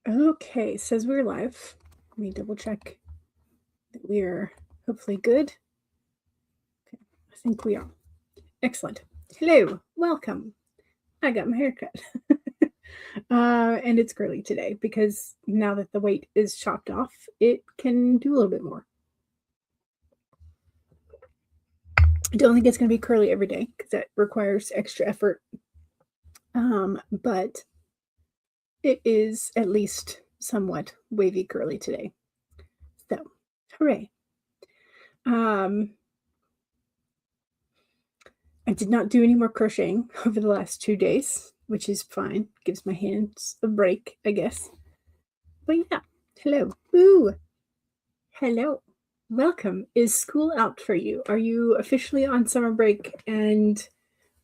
Okay, says we're live. Let me double check that we're hopefully good. Okay, I think we are. Excellent. Hello, welcome. I got my hair cut. And it's curly today because now that the weight is chopped off, it can do a little bit more. I don't think it's going to be curly every day because that requires extra effort. But it is at least somewhat wavy curly today. So, hooray. I did not do any more crocheting over the last 2 days, which is fine. Gives my hands a break, I guess. But yeah, hello. Ooh, hello. Welcome. Is school out for you? Are you officially on summer break and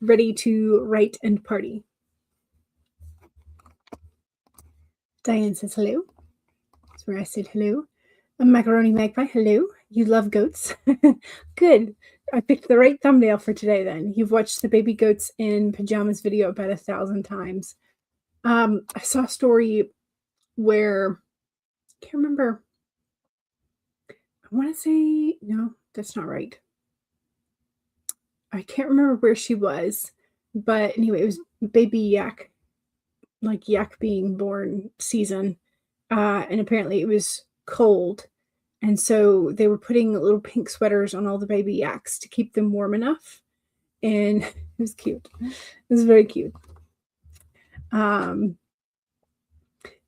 ready to write and party? Diane says hello. That's where I said hello. A macaroni magpie, hello. You love goats? Good. I picked the right thumbnail for today then. You've watched the baby goats in pajamas video about 1,000 times. I saw a story where I can't remember. I want to say no, that's not right. I can't remember where she was, but anyway, it was baby yak, like yak being born season, and apparently it was cold, and so they were putting little pink sweaters on all the baby yaks to keep them warm enough, and it was cute. It was very cute.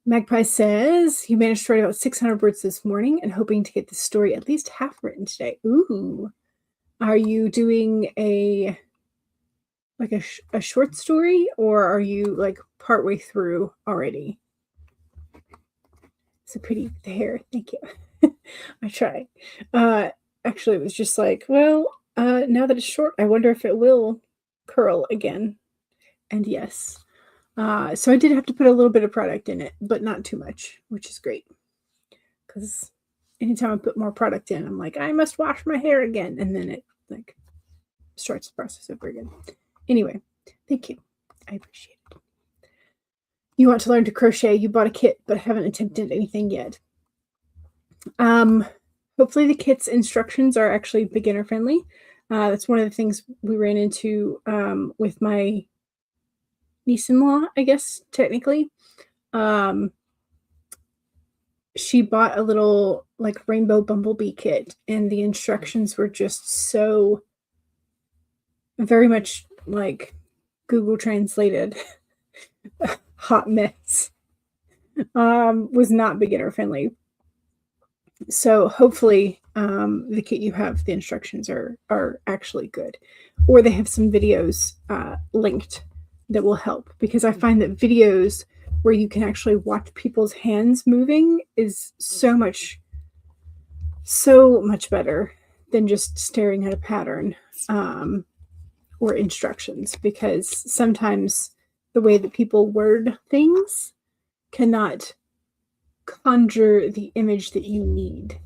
Magpie says, you managed to write about 600 words this morning and hoping to get the story at least half written today. Ooh. Are you doing a short story, or are you like partway through already? So pretty with the hair. Thank you. I try. Actually, it was just like, well, now that it's short, I wonder if it will curl again. And yes. So I did have to put a little bit of product in it, but not too much, which is great. Because anytime I put more product in, I'm like, I must wash my hair again. And then it like starts the process over again. Anyway, thank you. I appreciate it. You want to learn to crochet. You bought a kit, but haven't attempted anything yet. Hopefully the kit's instructions are actually beginner friendly. That's one of the things we ran into with my niece-in-law, I guess, technically. She bought a little like rainbow bumblebee kit, and the instructions were just so very much like Google translated hot mess. Was not beginner friendly. So hopefully the kit you have, the instructions are actually good, or they have some videos linked that will help, because I find that videos where you can actually watch people's hands moving is so much better than just staring at a pattern or instructions, because sometimes the way that people word things cannot conjure the image that you need.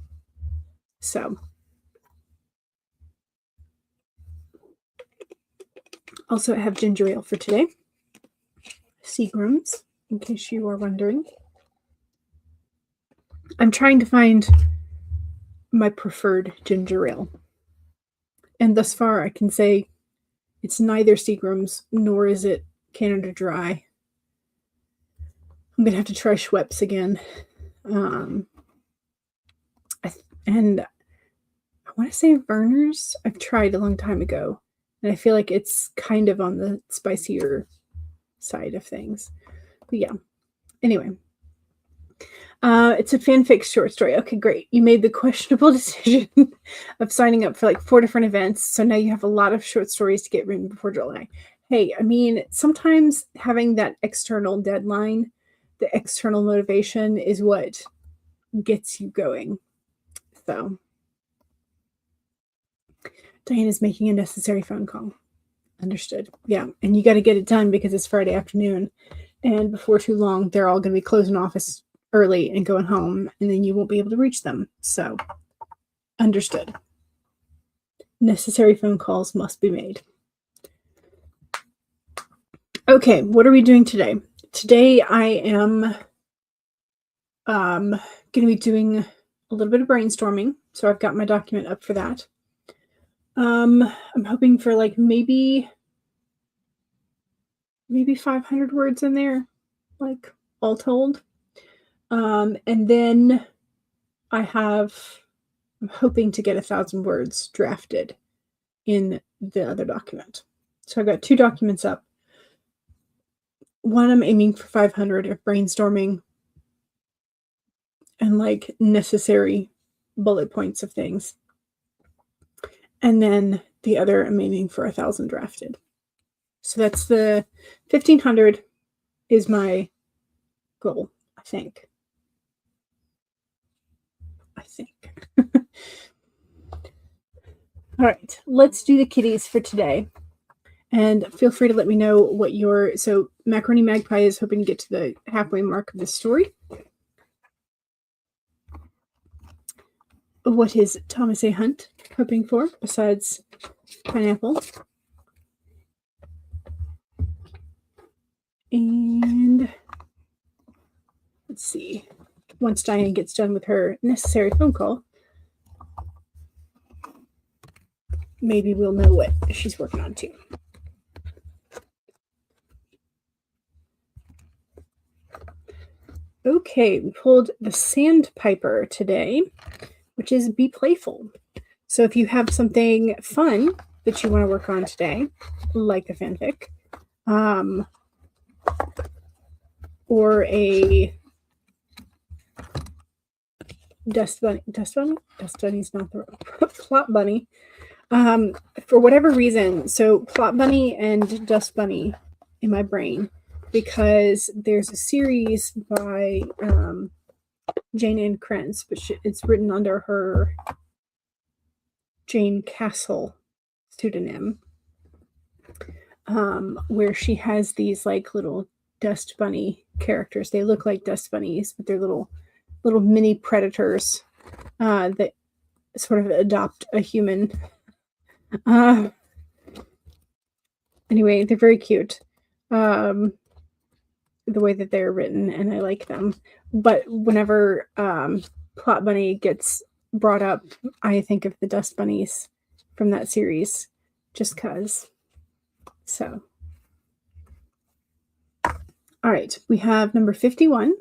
So also I have ginger ale for today. Seagram's, in case you are wondering. I'm trying to find my preferred ginger ale. And thus far I can say it's neither Seagram's nor is it Canada Dry. I'm going to have to try Schweppes again. And I want to say Verner's I've tried a long time ago, and I feel like it's kind of on the spicier side of things. But yeah, anyway, it's a fanfic short story. Okay, great. You made the questionable decision of signing up for like 4 different events, so now you have a lot of short stories to get written before July. Hey, I mean, sometimes having that external deadline, the external motivation is what gets you going. So Diane is making a necessary phone call. Understood. Yeah, and you got to get it done because it's Friday afternoon, and before too long, they're all going to be closing office early and going home, and then you won't be able to reach them. So, understood. Necessary phone calls must be made. Okay, what are we doing today? Today I am Going to be doing a little bit of brainstorming, so I've got my document up for that. I'm hoping for like maybe 500 words in there, like all told. And then I'm hoping to get 1,000 words drafted in the other document. So I've got 2 documents up. One, I'm aiming for 500 of brainstorming and like necessary bullet points of things. And then the other, I'm aiming for 1,000 drafted. So that's the 1,500 is my goal, I think. All right, let's do the kitties for today. And feel free to let me know what so Macaroni Magpie is hoping to get to the halfway mark of the story. What is Thomas A. Hunt hoping for besides pineapple? And let's see. Once Diane gets done with her necessary phone call, maybe we'll know what she's working on too. Okay, we pulled the Sandpiper today, which is be playful. So if you have something fun that you want to work on today, like a fanfic, or a dust bunny's not the plot bunny, for whatever reason. So plot bunny and dust bunny in my brain, because there's a series by Jane Ann Krentz, but it's written under her Jane Castle pseudonym, where she has these like little dust bunny characters. They look like dust bunnies, but they're little mini predators that sort of adopt a human. Anyway, they're very cute. The way that they're written, and I like them. But whenever Plot Bunny gets brought up, I think of the dust bunnies from that series, just cause. So, all right, we have number 51.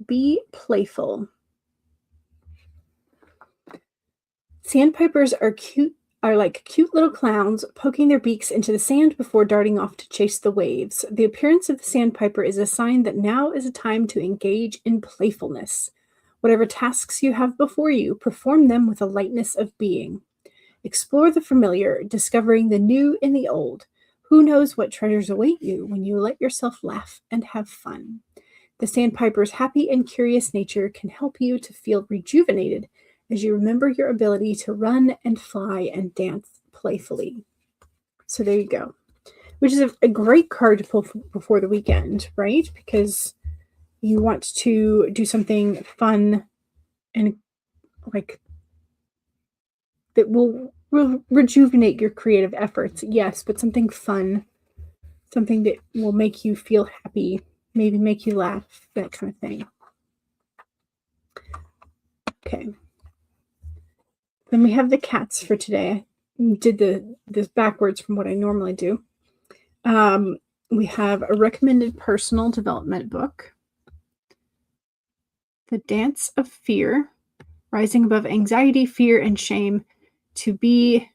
Be playful. Sandpipers are like cute little clowns poking their beaks into the sand before darting off to chase the waves. The appearance of the sandpiper is a sign that now is a time to engage in playfulness. Whatever tasks you have before you, perform them with a lightness of being. Explore the familiar, discovering the new in the old. Who knows what treasures await you when you let yourself laugh and have fun. The sandpiper's happy and curious nature can help you to feel rejuvenated as you remember your ability to run and fly and dance playfully. So there you go. Which is a great card to pull before the weekend, right? Because you want to do something fun and like that will rejuvenate your creative efforts. Yes, but something fun, something that will make you feel happy, maybe make you laugh, that kind of thing. Okay. Then we have the cats for today. I did this backwards from what I normally do. We have a recommended personal development book. The Dance of Fear, Rising Above Anxiety, Fear, and Shame to be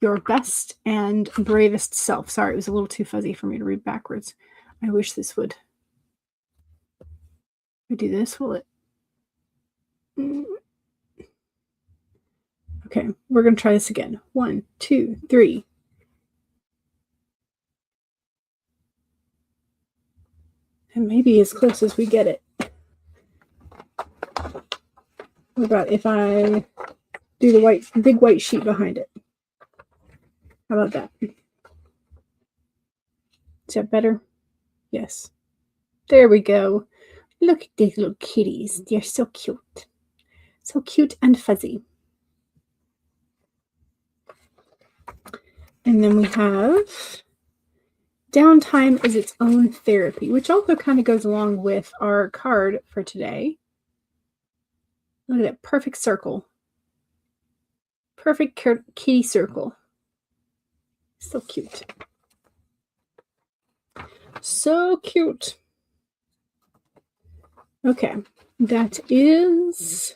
your best and bravest self. Sorry, it was a little too fuzzy for me to read backwards. I wish this would. If I do this, will it? Okay, we're going to try this again. 1, 2, 3. And maybe as close as we get it. What about if I do the big white sheet behind it? How about that? Is that better? Yes. There we go. Look at these little kitties. They're so cute. So cute and fuzzy. And then we have Downtime is its own therapy, which also kind of goes along with our card for today. Look at that perfect circle. Perfect kitty circle. So cute. So cute. Okay, that is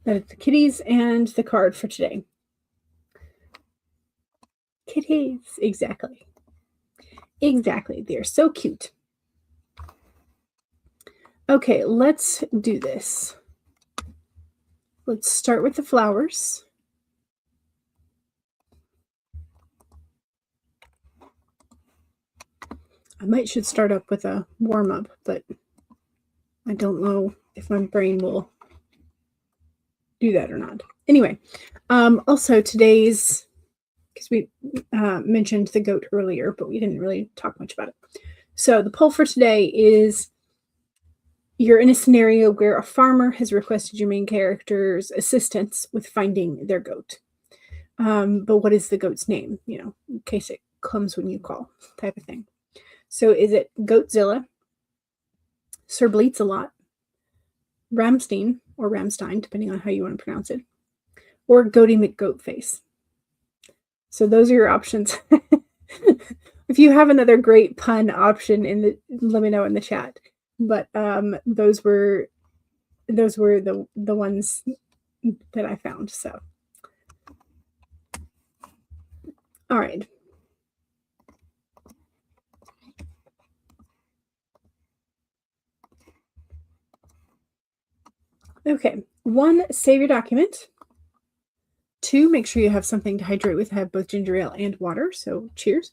the kitties and the card for today. Kitties, exactly. Exactly, they're so cute. Okay, let's do this. Let's start with the flowers. I should start up with a warm-up, but I don't know if my brain will do that or not. Anyway, also today's, because we mentioned the goat earlier, but we didn't really talk much about it. So the poll for today is, you're in a scenario where a farmer has requested your main character's assistance with finding their goat. But what is the goat's name? In case it comes when you call, type of thing. So is it Goatzilla, Sir Bleats-a-lot, Rammstein, or Rammstein, depending on how you want to pronounce it, or Goaty McGoatface? So those are your options. If you have another great pun option, let me know in the chat. But those were the ones that I found. So, all right. Okay. 1, save your document. 2, make sure you have something to hydrate with. Have both ginger ale and water. So, cheers.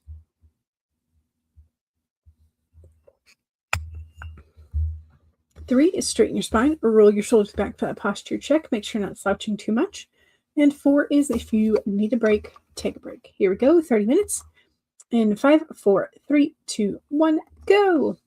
3 is straighten your spine or roll your shoulders back for that posture check. Make sure you're not slouching too much. And 4 is, if you need a break, take a break. Here we go, 30 minutes. In 5, 4, 3, 2, 1, go.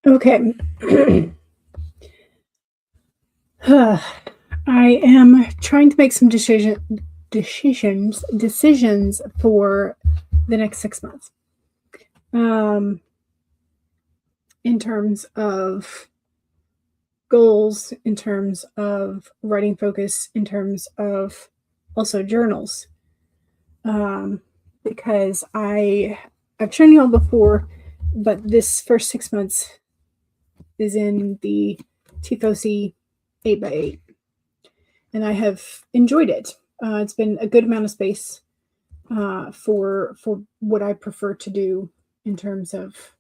Okay. I am trying to make some decisions for the next 6 months. In terms of goals, in terms of writing focus, in terms of also journals. Because I've shown you all before, but this first 6 months is in the Tifosy 8x8, and I have enjoyed it. It's been a good amount of space for what I prefer to do in terms of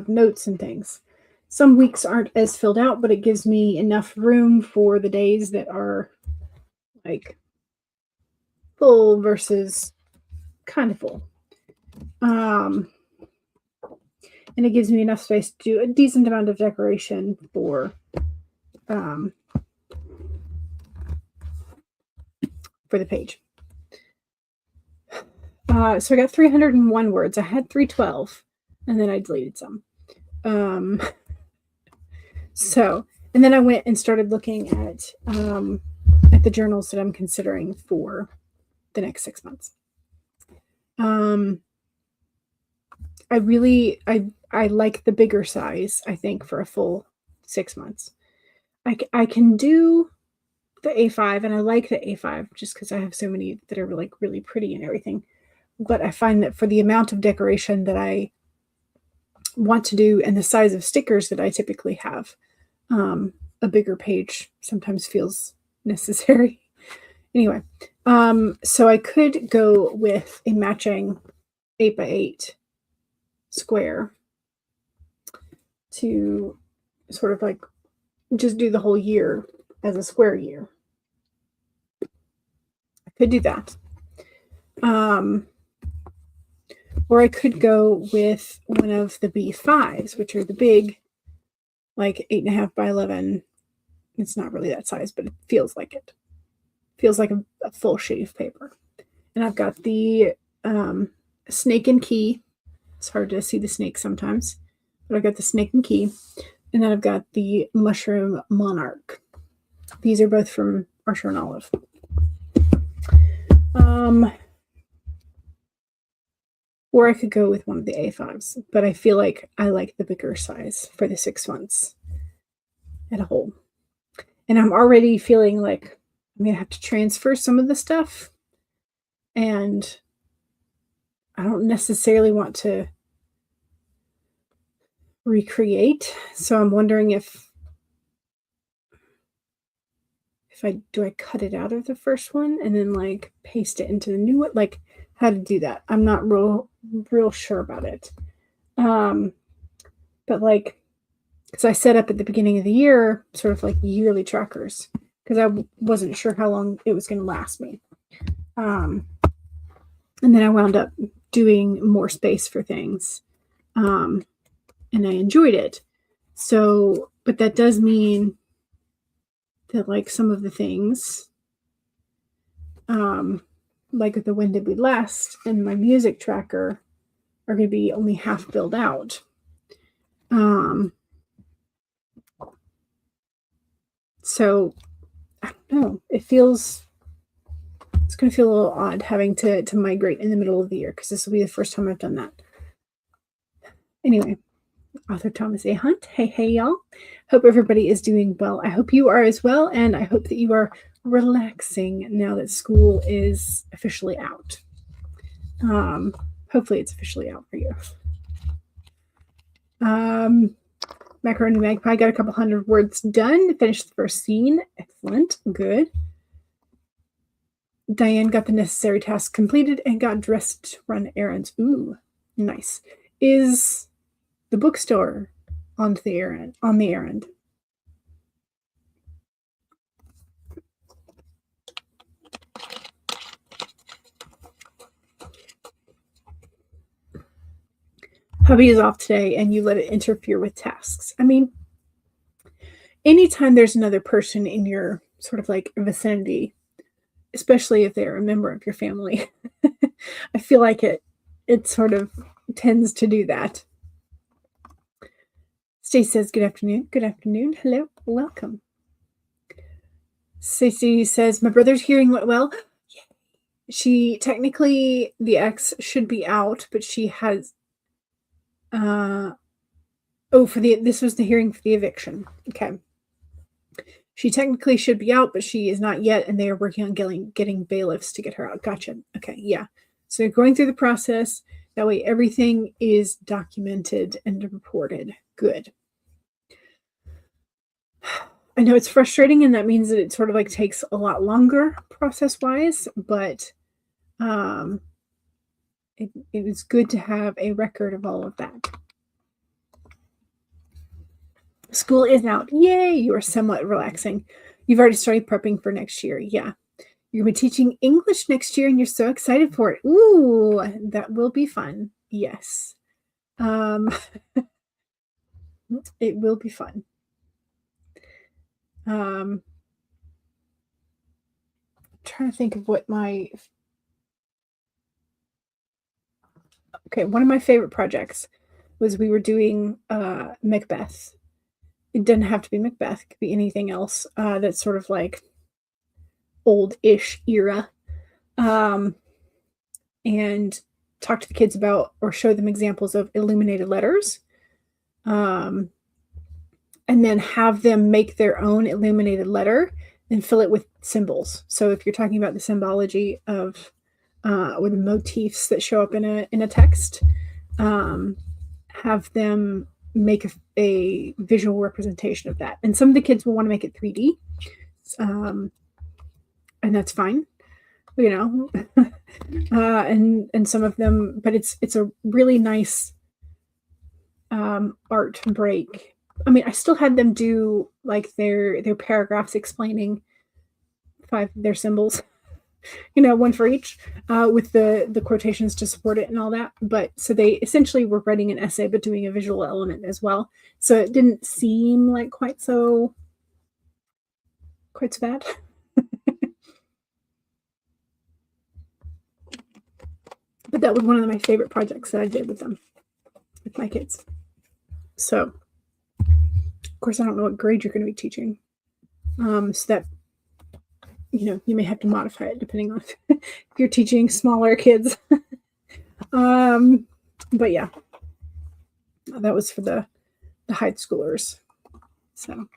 notes and things. Some weeks aren't as filled out, but it gives me enough room for the days that are like full versus kind of full. And it gives me enough space to do a decent amount of decoration for the page. So I got 301 words. I had 312, and then I deleted some. So, and then I went and started looking at the journals that I'm considering for the next 6 months. I like the bigger size, I think, for a full 6 months. I can do the A5, and I like the A5 just because I have so many that are like really pretty and everything. But I find that for the amount of decoration that I want to do and the size of stickers that I typically have, a bigger page sometimes feels necessary. Anyway, so I could go with a matching 8x8 square to sort of like just do the whole year as a square year. I could do that. Or I could go with one of the B5s, which are the big, like 8.5 by 11. It's not really that size, but it feels like it. Feels like a full sheet of paper. And I've got the snake and key. It's hard to see the snake sometimes, but I've got the snake and key. And then I've got the mushroom monarch. These are both from Archer and Olive. Or I could go with one of the A5s, but I feel like I like the bigger size for the 6 months at a whole. And I'm already feeling like I'm going to have to transfer some of the stuff, and I don't necessarily want to recreate. So I'm wondering if I cut it out of the first one and then like paste it into the new one, like how to do that. I'm not real sure about it. But like, because I set up at the beginning of the year, sort of like yearly trackers, because I wasn't sure how long it was going to last me. And then I wound up doing more space for things. And I enjoyed it. So, but that does mean that like some of the things, like the When Did We Last and my music tracker, are going to be only half filled out. So I don't know. It's going to feel a little odd having to migrate in the middle of the year, because this will be the first time I've done that. Anyway, author Thomas A. Hunt. Hey, y'all. Hope everybody is doing well. I hope you are as well, and I hope that you are relaxing now that school is officially out. Hopefully it's officially out for you. Macaroni Magpie got a couple hundred words done. Finished the first scene. Excellent. Good. Diane got the necessary tasks completed and got dressed to run errands. Ooh, nice. Is the bookstore on the errand? Hubby is off today and you let it interfere with tasks. I mean, anytime there's another person in your sort of like vicinity, especially if they're a member of your family, I feel like it sort of tends to do that. Stacy says, good afternoon. Good afternoon. Hello. Welcome. Stacy says, my brother's hearing went well. She technically, the ex should be out, but she has, this was the hearing for the eviction. Okay. She technically should be out, but she is not yet, and they are working on getting bailiffs to get her out. Gotcha. Okay, yeah. So they're going through the process. That way everything is documented and reported. Good. I know it's frustrating, and that means that it sort of like takes a lot longer process-wise, but it was good to have a record of all of that. School is out. Yay! You are somewhat relaxing. You've already started prepping for next year. Yeah. You're going to be teaching English next year, and you're so excited for it. Ooh, that will be fun. Yes. It will be fun. I'm trying to think of what one of my favorite projects was we were doing Macbeth. It doesn't have to be Macbeth. It could be anything else that's sort of like old-ish era. And talk to the kids about or show them examples of illuminated letters. And then have them make their own illuminated letter and fill it with symbols. So if you're talking about the symbology of or the motifs that show up in a text, have them make a visual representation of that. And some of the kids will want to make it 3D, and that's fine, you know. And some of them, but it's a really nice art break. I mean, I still had them do like their paragraphs explaining their symbols, you know, one for each, with the quotations to support it and all that. But so they essentially were writing an essay, but doing a visual element as well. So it didn't seem like quite so bad. But that was one of my favorite projects that I did with them, with my kids. So, of course, I don't know what grade you're going to be teaching. So that, you know, you may have to modify it depending on if you're teaching smaller kids. But yeah, that was for the high schoolers. So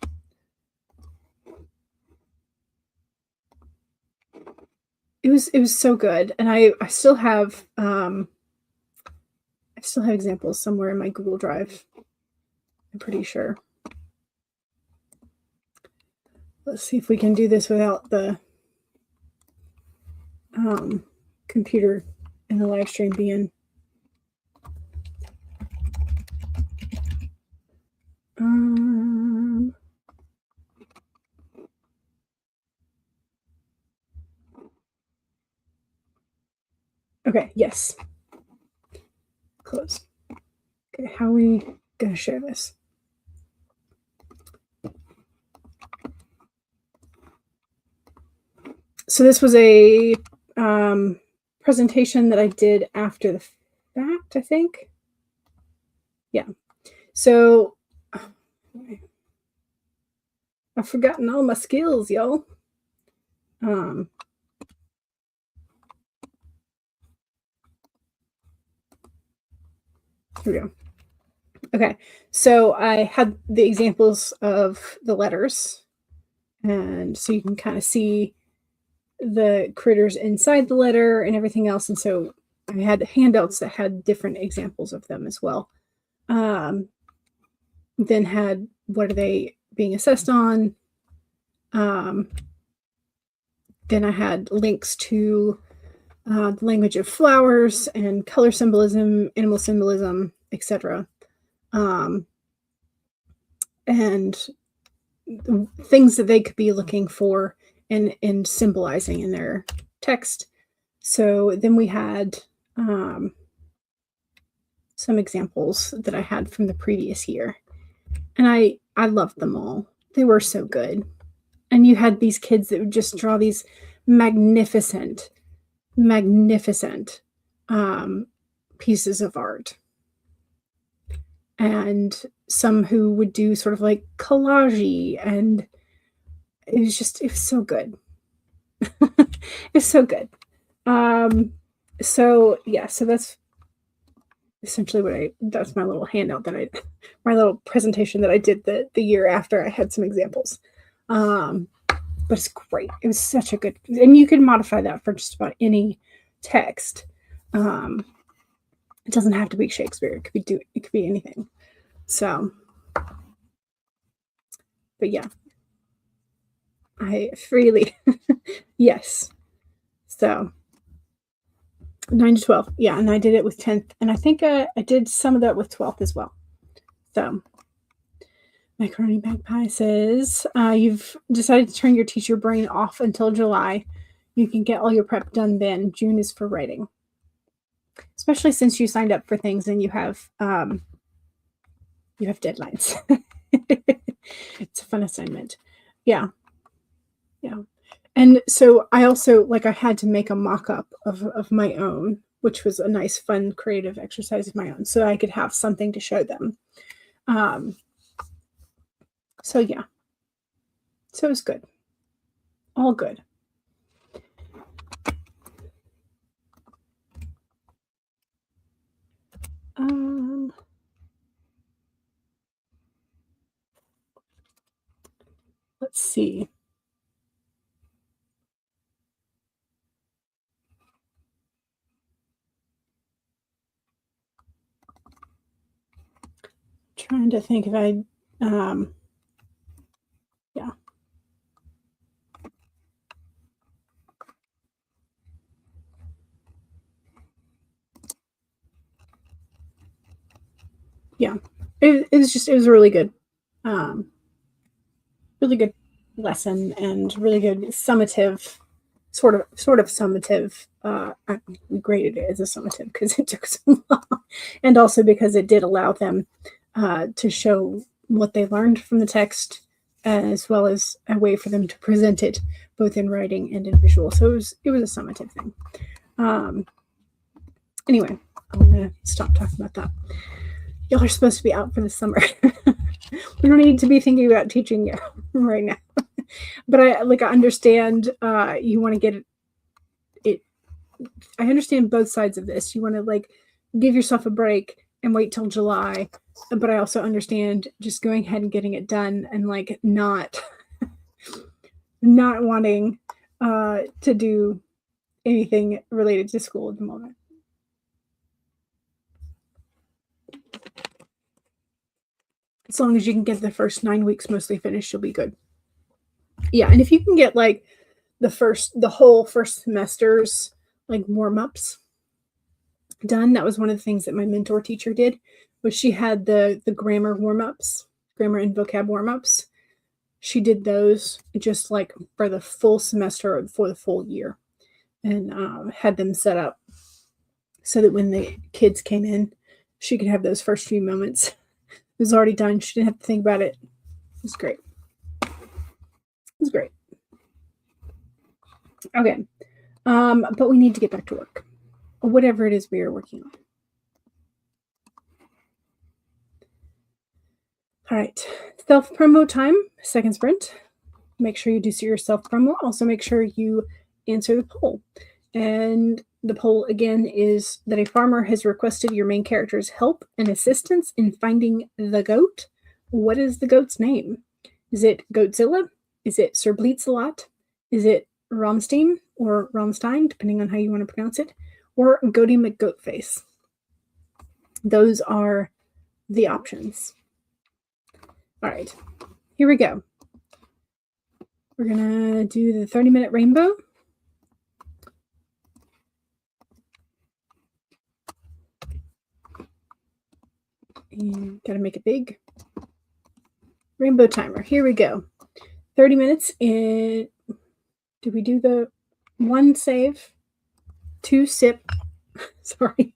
it was so good, and I still have examples somewhere in my Google Drive. I'm pretty sure. Let's see if we can do this without the computer in the live stream being okay, yes. Close. Okay, how are we gonna share this? So this was a presentation that I did after the fact, I think. Yeah. So I've forgotten all my skills, y'all. Here we go. Okay, so I had the examples of the letters, and so you can kind of see the critters inside the letter and everything else. And so I had handouts that had different examples of them as well. Then had what are they being assessed on. Then I had links to the language of flowers and color symbolism, animal symbolism, etc. And things that they could be looking for and symbolizing in their text. So then we had some examples that I had from the previous year. And I loved them all. They were so good. And you had these kids that would just draw these magnificent pieces of art. And some who would do sort of like collage, and it was so good. It's so good. So yeah, so that's essentially that's my little handout my little presentation that I did the year after I had some examples. But it's great. It was such a good, and you can modify that for just about any text. It doesn't have to be Shakespeare. It could be anything. So, but yeah, I freely, yes. So 9 to 12. Yeah. And I did it with 10th. And I think I did some of that with 12th as well. So Macaroni Magpie says, you've decided to turn your teacher brain off until July. You can get all your prep done then. June is for writing. Especially since you signed up for things and you have deadlines. It's a fun assignment. Yeah. Yeah. And so I also, like, I had to make a mock-up of my own, which was a nice, fun, creative exercise of my own, so I could have something to show them. So yeah. So it was good. All good. Let's see. Trying to think if I, yeah. Yeah, it was really good. Really good lesson and really good summative, sort of summative. We graded it as a summative because it took so long, and also because it did allow them to show what they learned from the text, as well as a way for them to present it both in writing and in visual. So it was a summative thing. Anyway, I'm gonna stop talking about that. Y'all are supposed to be out for the summer. We don't need to be thinking about teaching you right now. But I understand you want to get it. I understand both sides of this. You want to give yourself a break and wait till July. But I also understand just going ahead and getting it done and not wanting to do anything related to school at the moment. As long as you can get the first 9 weeks mostly finished, you'll be good. Yeah, and if you can get the whole first semester's warm-ups done, that was one of the things that my mentor teacher did, was she had the grammar warm-ups, grammar and vocab warm-ups. She did those just for the full semester, for the full year, and had them set up so that when the kids came in, she could have those first few moments. It was already done. She didn't have to think about it. It was great. It was great. Okay. But we need to get back to work. Or whatever it is we are working on. All right. Self-promo time. Second sprint. Make sure you do your self-promo. Also make sure you answer the poll. And the poll, again, is that a farmer has requested your main character's help and assistance in finding the goat. What is the goat's name? Is it Goatzilla? Is it Sir Bleats-a-lot? Is it Rammstein or Rammstein, depending on how you want to pronounce it, or Goaty McGoatface? Those are the options. All right, here we go. We're going to do the 30-minute rainbow. And got to make it big. Rainbow timer. Here we go. 30 minutes. Did we do the 1 save, 2 sip? Sorry.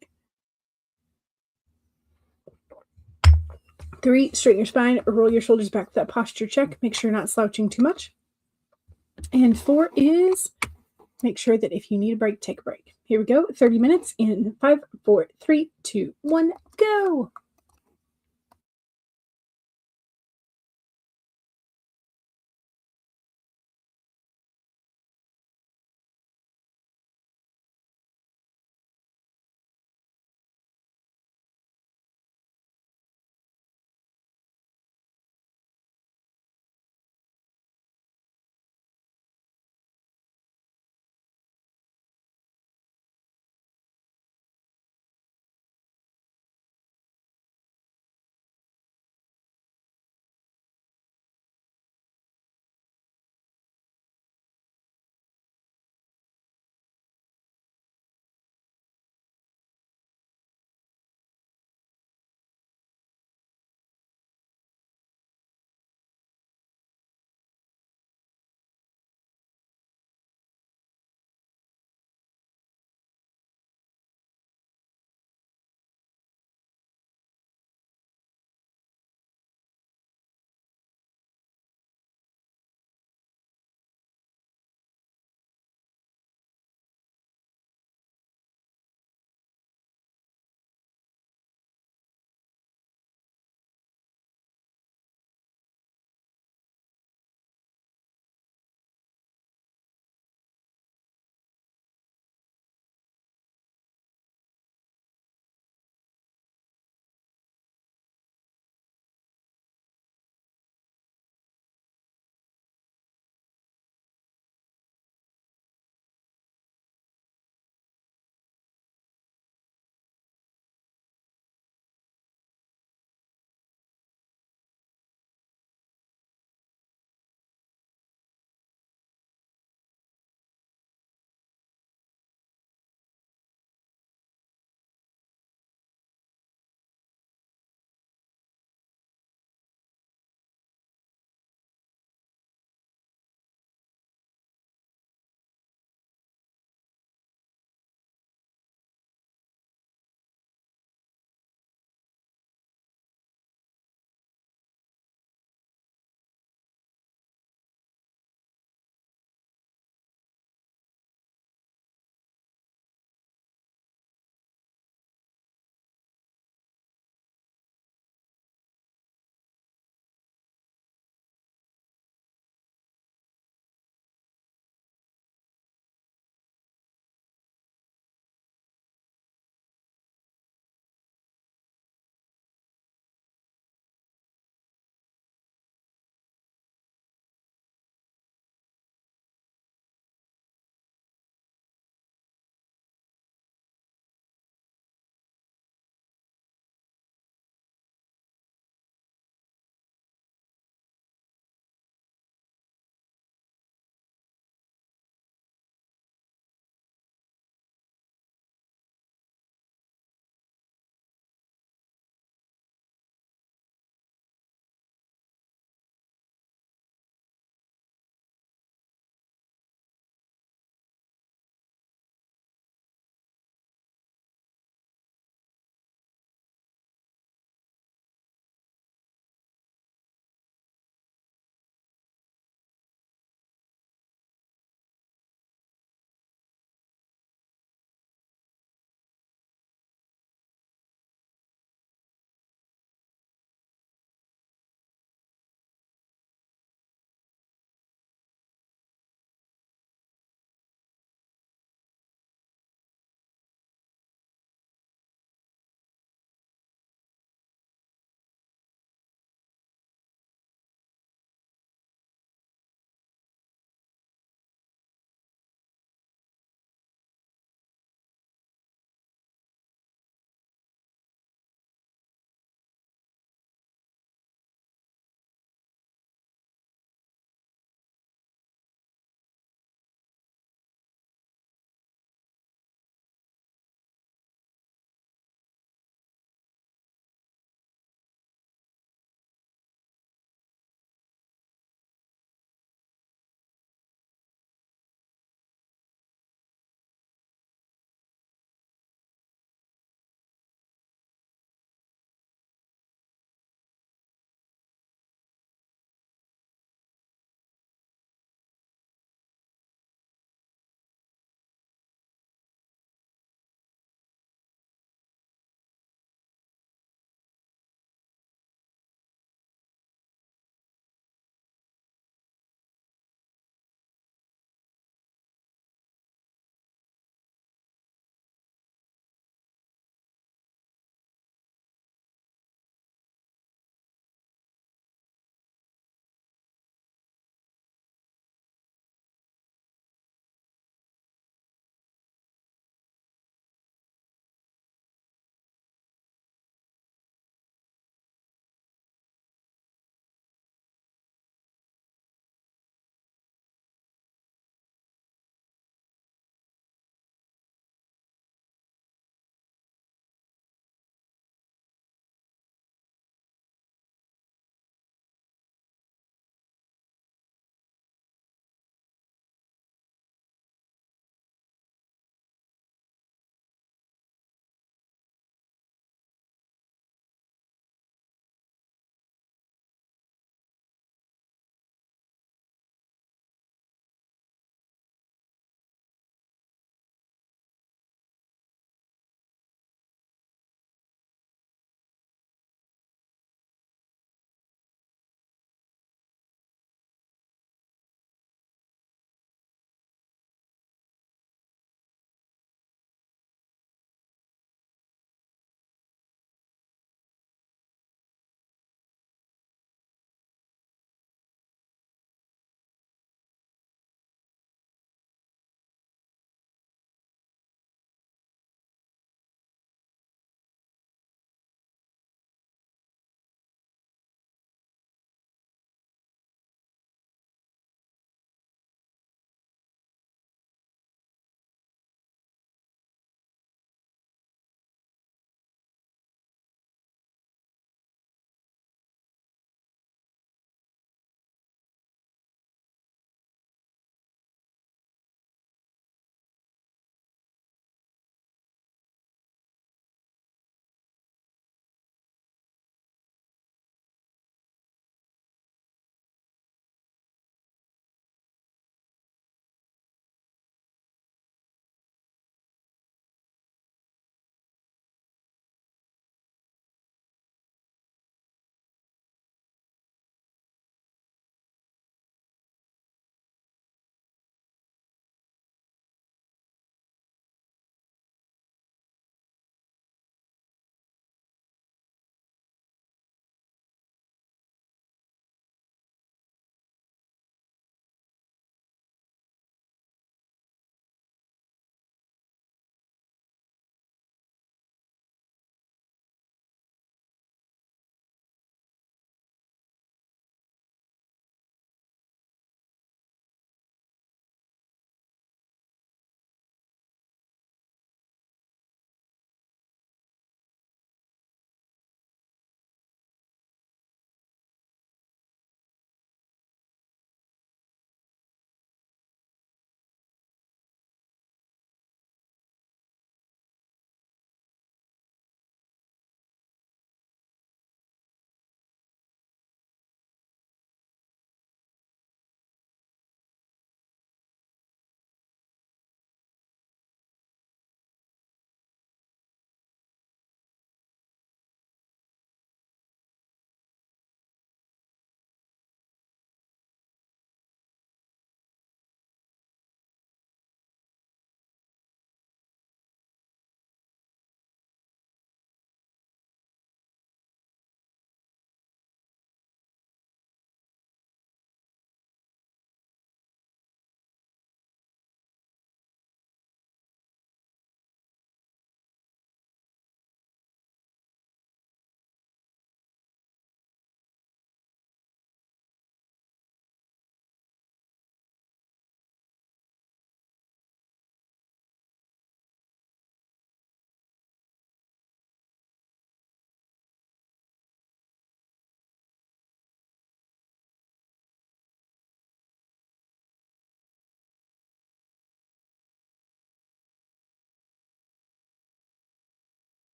3, straighten your spine, roll your shoulders back with that posture check. Make sure you're not slouching too much. And 4 is make sure that if you need a break, take a break. Here we go. 30 minutes in 5, 4, 3, 2, 1, go.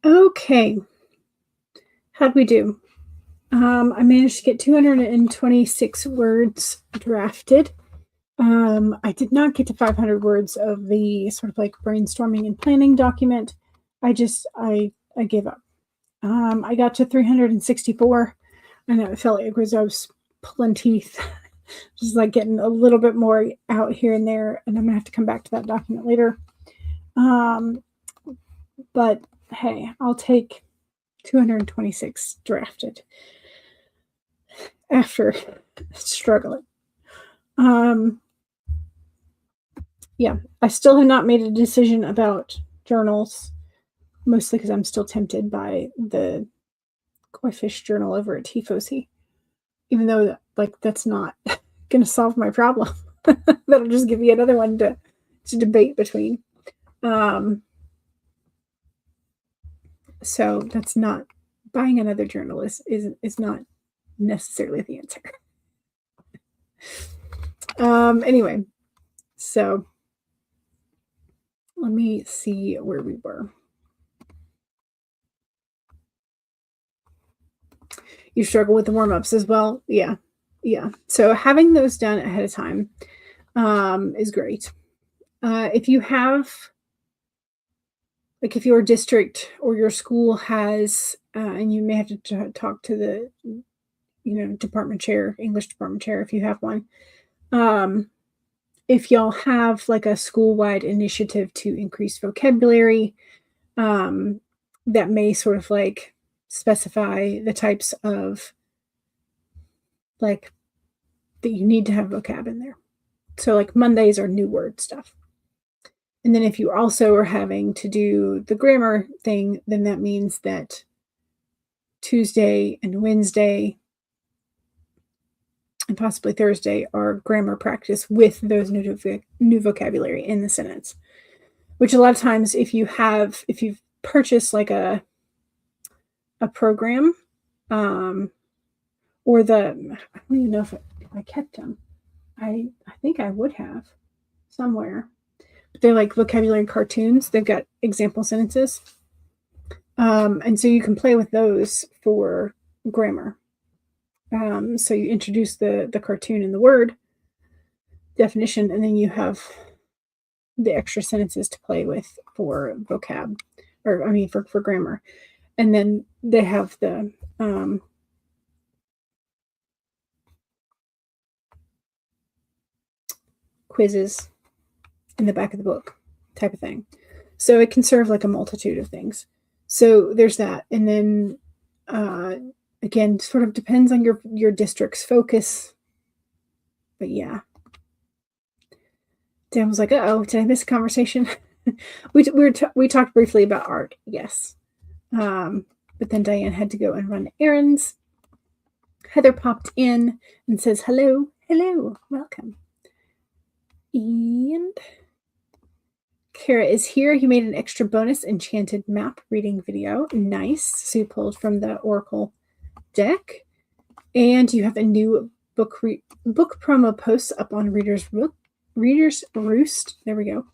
Okay. How'd we do? I managed to get 226 words drafted. I did not get to 500 words of the sort of like brainstorming and planning document. I gave up. I got to 364, and I felt like I was pulling teeth, just like getting a little bit more out here and there. And I'm gonna have to come back to that document later. But hey, I'll take 226 drafted after struggling. Yeah, I still have not made a decision about journals, mostly because I'm still tempted by the koi fish journal over at Tifosi, even though like that's not going to solve my problem. That'll just give me another one to debate between. So that's not, buying another journal is not necessarily the answer. Anyway, so let me see where we were. You struggle with the warm-ups as well? Yeah. So having those done ahead of time is great. If you have, like if your district or your school has, and you may have to talk to the, department chair, English department chair, if you have one. If y'all have like a school-wide initiative to increase vocabulary, that may sort of like specify the types of like that you need to have vocab in there. So like Mondays are new word stuff. And then if you also are having to do the grammar thing, then that means that Tuesday and Wednesday and possibly Thursday are grammar practice with those new vocabulary in the sentence. Which a lot of times if you've purchased like a program, or I don't even know if I kept them. I think I would have somewhere. But they're like vocabulary cartoons. They've got example sentences. And so you can play with those for grammar. So you introduce the cartoon and the word definition, and then you have the extra sentences to play with for vocab, or I mean for grammar. And then they have the quizzes in the back of the book type of thing. So it can serve like a multitude of things. So there's that. And then again, sort of depends on your district's focus. But yeah. Dan was like, "Uh-oh, did I miss a conversation?" we talked briefly about art, yes. But then Diane had to go and run errands. Heather popped in and says, hello, welcome. And Kara is here. You made an extra bonus enchanted map reading video. Nice. So you pulled from the Oracle deck. And you have a new book promo post up on Reader's Roost. There we go.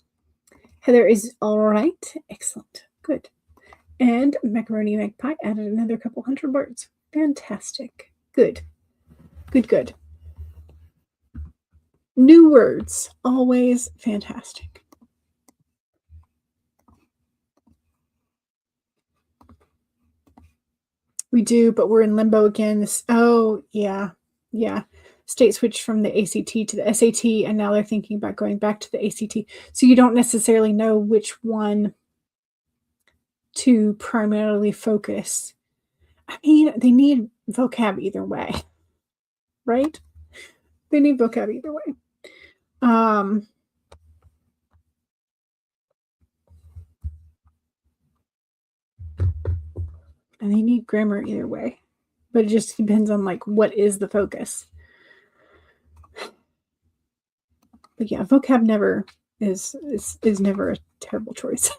Heather is all right. Excellent. Good. And Macaroni Magpie added another couple hundred words. Fantastic. Good. New words. Always fantastic. We do, but we're in limbo again. Oh, yeah. State switched from the ACT to the SAT, and now they're thinking about going back to the ACT. So you don't necessarily know which one to primarily focus. I mean, they need vocab either way, right? They need vocab either way. And they need grammar either way. But it just depends on like what is the focus. But yeah, vocab never is never a terrible choice.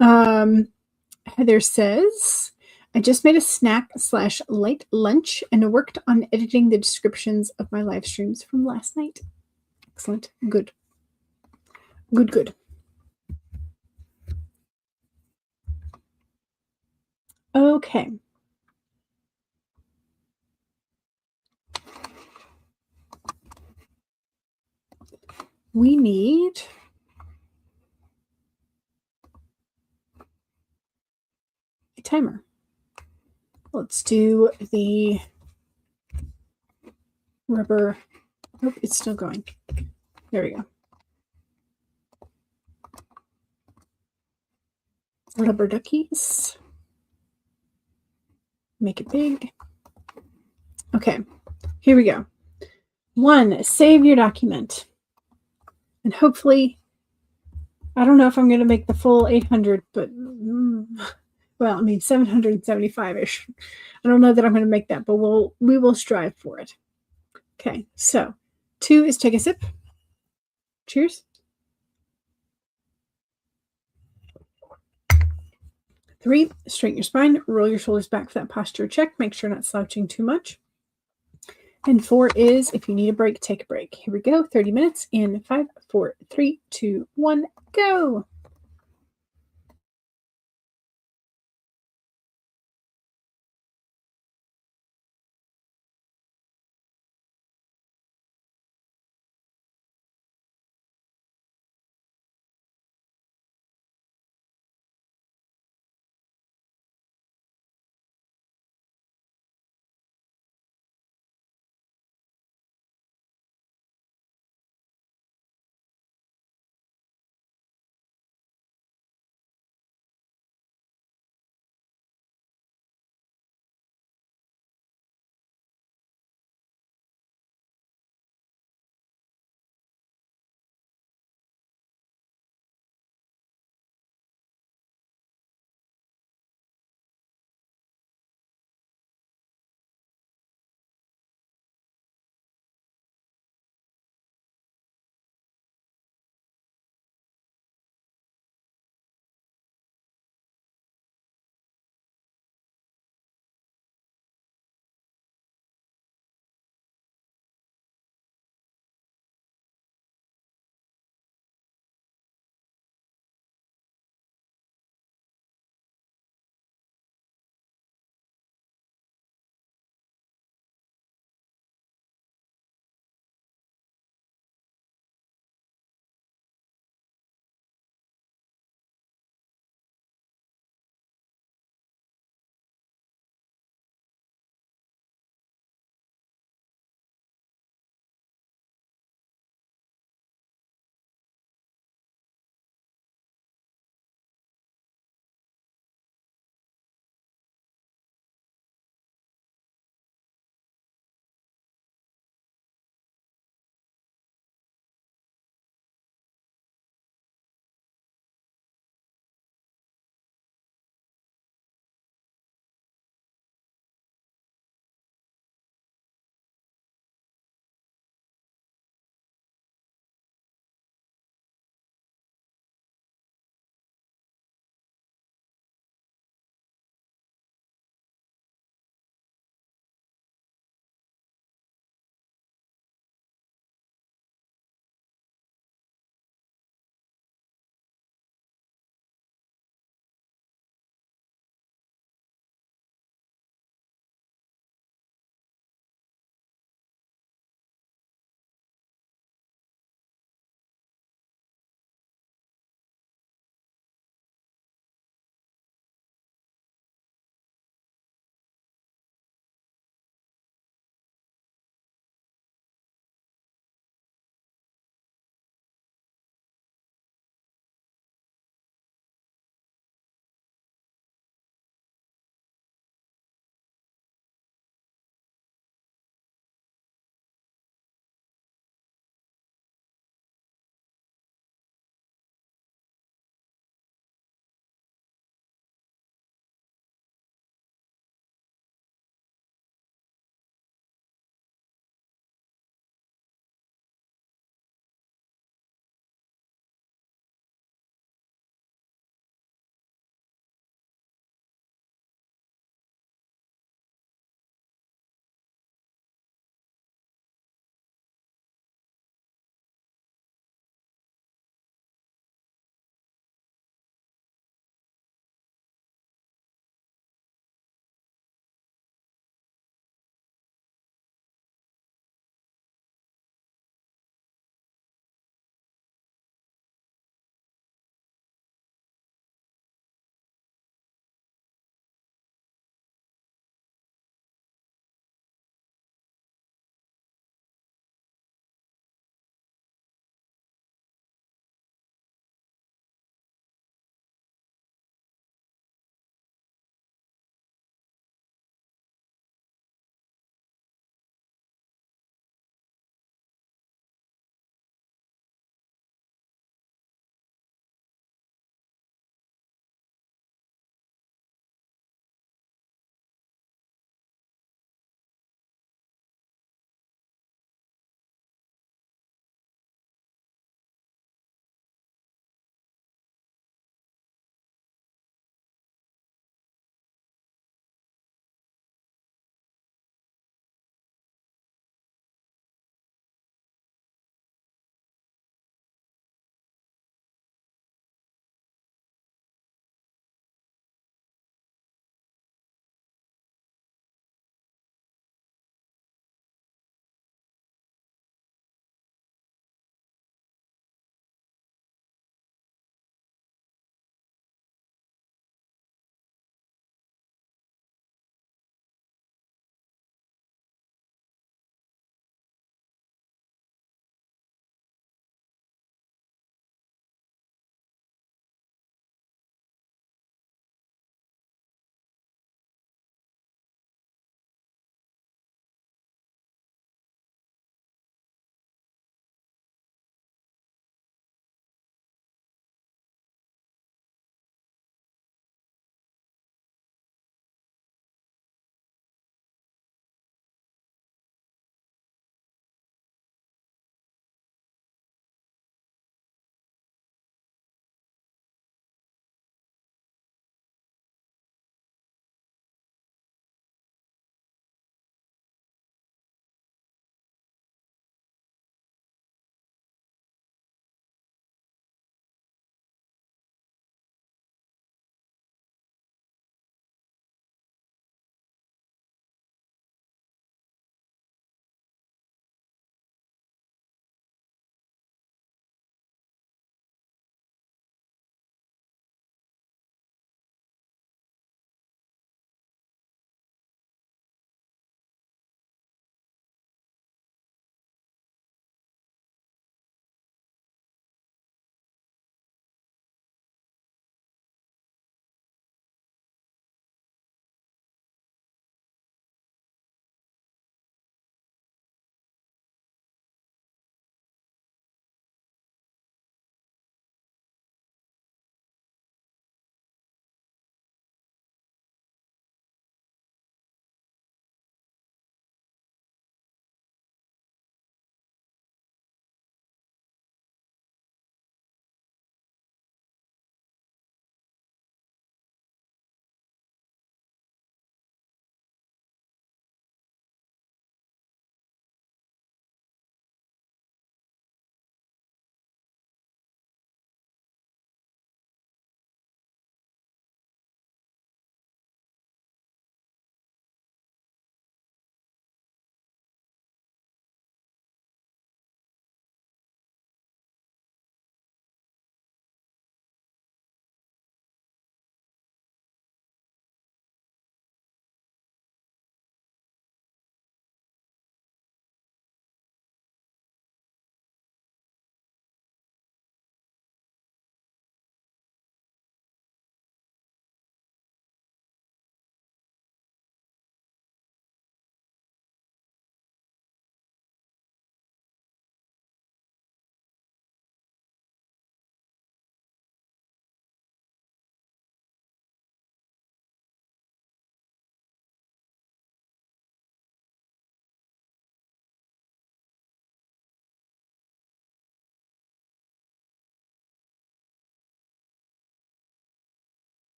Heather says, I just made a snack/light lunch and worked on editing the descriptions of my live streams from last night. Excellent. Good. Okay. We need a timer. Let's do the rubber. Oh, it's still going. There we go. Rubber duckies. Make it big. Okay, here we go. 1, save your document. And hopefully, I don't know if I'm going to make the full 800, but well, I mean 775-ish. I don't know that I'm going to make that, but we will strive for it. Okay, so 2 is take a sip. Cheers. 3, straighten your spine, roll your shoulders back for that posture check. Make sure you're not slouching too much. And 4 is if you need a break, take a break. Here we go. 30 minutes in 5, 4, 3, 2, 1, go.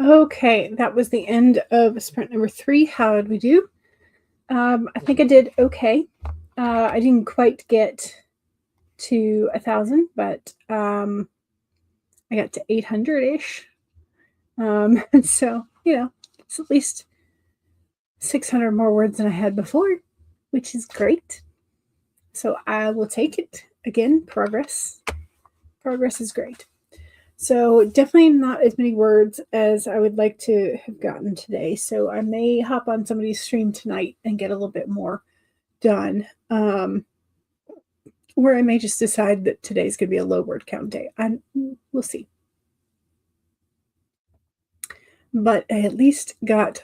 Okay, that was the end of sprint number 3. How did we do? I think I did okay. I didn't quite get to 1,000, but I got to 800-ish. So, it's at least 600 more words than I had before, which is great. So I will take it. Again, progress. Progress is great. So definitely not as many words as I would like to have gotten today. So I may hop on somebody's stream tonight and get a little bit more done. Or I may just decide that today's going to be a low word count day. We'll see. But I at least got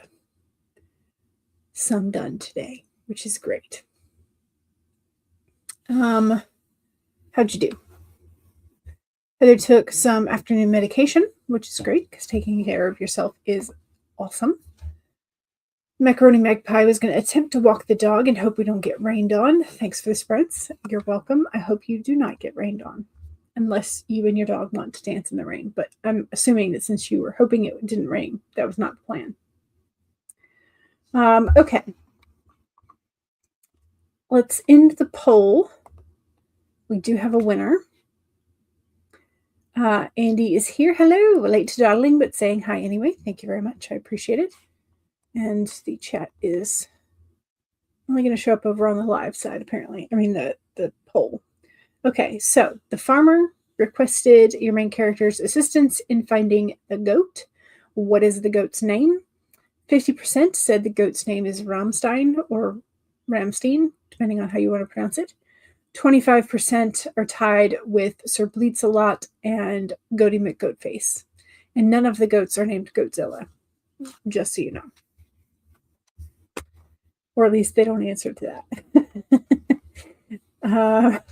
some done today, which is great. How'd you do? Heather took some afternoon medication, which is great because taking care of yourself is awesome. Macaroni Magpie was going to attempt to walk the dog and hope we don't get rained on. Thanks for the spreads. You're welcome. I hope you do not get rained on, unless you and your dog want to dance in the rain. But I'm assuming that since you were hoping it didn't rain, that was not the plan. Okay. Let's end the poll. We do have a winner. Andy is here. Hello. Late to dawdling, but saying hi anyway. Thank you very much. I appreciate it. And the chat is only going to show up over on the live side, apparently. I mean, the poll. Okay, so the farmer requested your main character's assistance in finding the goat. What is the goat's name? 50% said the goat's name is Rammstein or Rammstein, depending on how you want to pronounce it. 25% are tied with Sir Bleats-a-lot and Goaty McGoatface. And none of the goats are named Goatzilla, just so you know. Or at least they don't answer to that.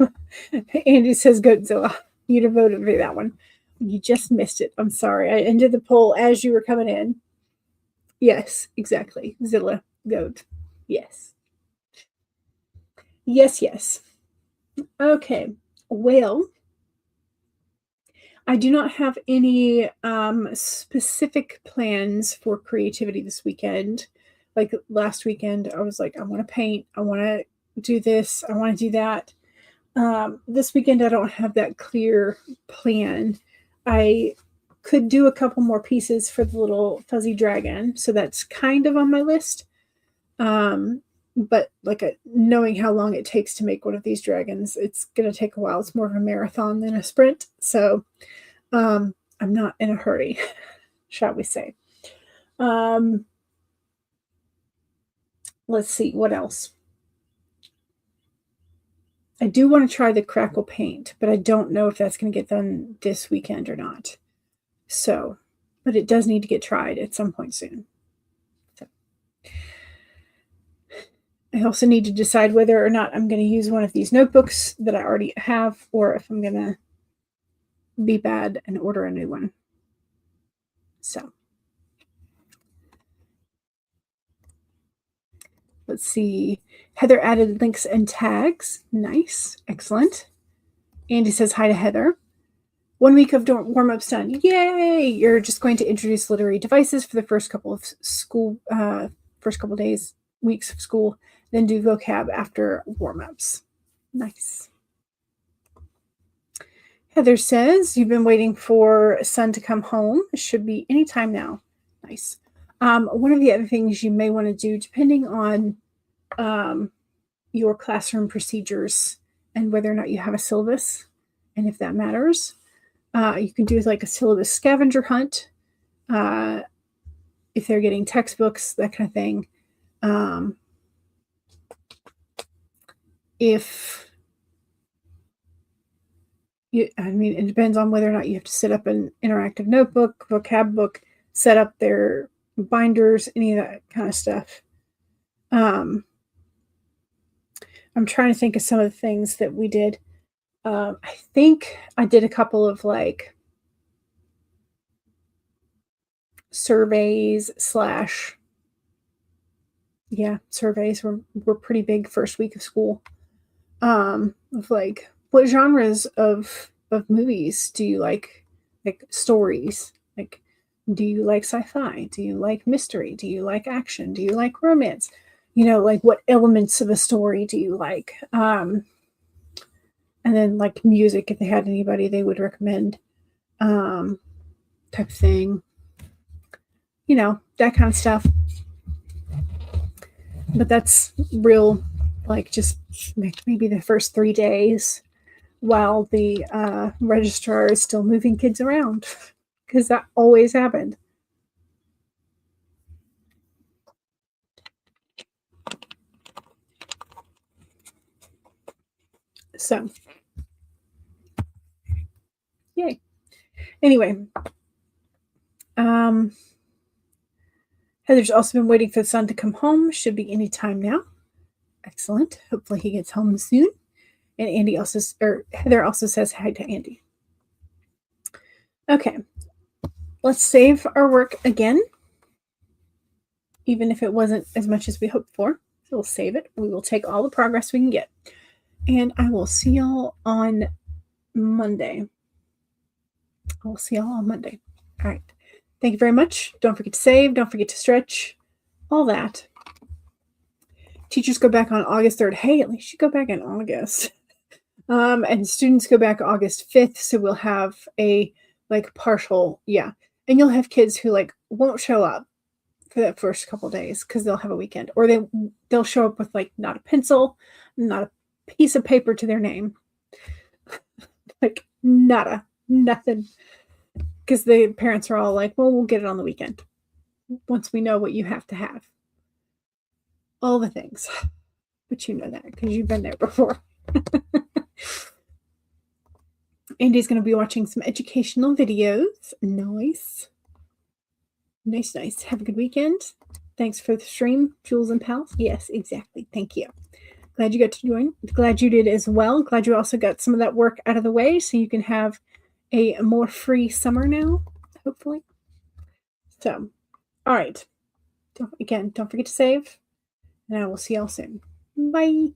Andy says Goatzilla. You'd have voted for that one. You just missed it. I'm sorry. I ended the poll as you were coming in. Yes, exactly. Zilla, goat. Yes. Yes. Okay. Well, I do not have any specific plans for creativity this weekend. Like last weekend, I was like, I want to paint. I want to do this. I want to do that. This weekend, I don't have that clear plan. I could do a couple more pieces for the little fuzzy dragon. So that's kind of on my list. But knowing how long it takes to make one of these dragons, it's going to take a while. It's more of a marathon than a sprint. So I'm not in a hurry, shall we say. Let's see, what else? I do want to try the crackle paint, but I don't know if that's going to get done this weekend or not. So, but it does need to get tried at some point soon. So. I also need to decide whether or not I'm going to use one of these notebooks that I already have, or if I'm going to be bad and order a new one. So. Let's see. Heather added links and tags. Nice. Excellent. Andy says hi to Heather. 1 week of warm-ups done. Yay! You're just going to introduce literary devices for the first couple of weeks of school, then do vocab after warm-ups. Nice. Heather says, you've been waiting for son to come home. It should be any time now. Nice. One of the other things you may want to do, depending on your classroom procedures and whether or not you have a syllabus, and if that matters, you can do like a syllabus scavenger hunt. If they're getting textbooks, that kind of thing. It depends on whether or not you have to set up an interactive notebook, vocab book, set up their binders, any of that kind of stuff. I'm trying to think of some of the things that we did. I think I did a couple of surveys surveys were pretty big first week of school. Of what genres of movies do you like stories? Do you like sci-fi? Do you like mystery? Do you like action? Do you like romance? You know, like what elements of a story do you like? And then like music, if they had anybody they would recommend, type of thing. You know, that kind of stuff. But that's real, like just maybe the first 3 days while the registrar is still moving kids around, because that always happened. So, yay. Anyway, Heather's also been waiting for the son to come home. Should be any time now. Excellent. Hopefully he gets home soon. And Andy also, or Heather also says hi to Andy. Okay. Let's save our work again. Even if it wasn't as much as we hoped for. So we'll save it. We will take all the progress we can get. And I will see y'all on Monday. I'll see y'all on Monday. All right. Thank you very much. Don't forget to save. Don't forget to stretch. All that. Teachers go back on August 3rd. Hey, at least you go back in August. And students go back August 5th. So we'll have a like partial, yeah. And you'll have kids who like won't show up for that first couple days because they'll have a weekend, or they'll show up with like not a pencil, not a piece of paper to their name, like nothing, because the parents are all like, well, we'll get it on the weekend once we know what you have to have, all the things. But you know that because you've been there before. Andy's going to be watching some educational videos. Nice. Have a good weekend. Thanks for the stream, Jules and Pals. Yes, exactly. Thank you. Glad you got to join. Glad you did as well. Glad you also got some of that work out of the way so you can have a more free summer now, hopefully. So, all right. Don't forget to save. And I will see y'all soon. Bye.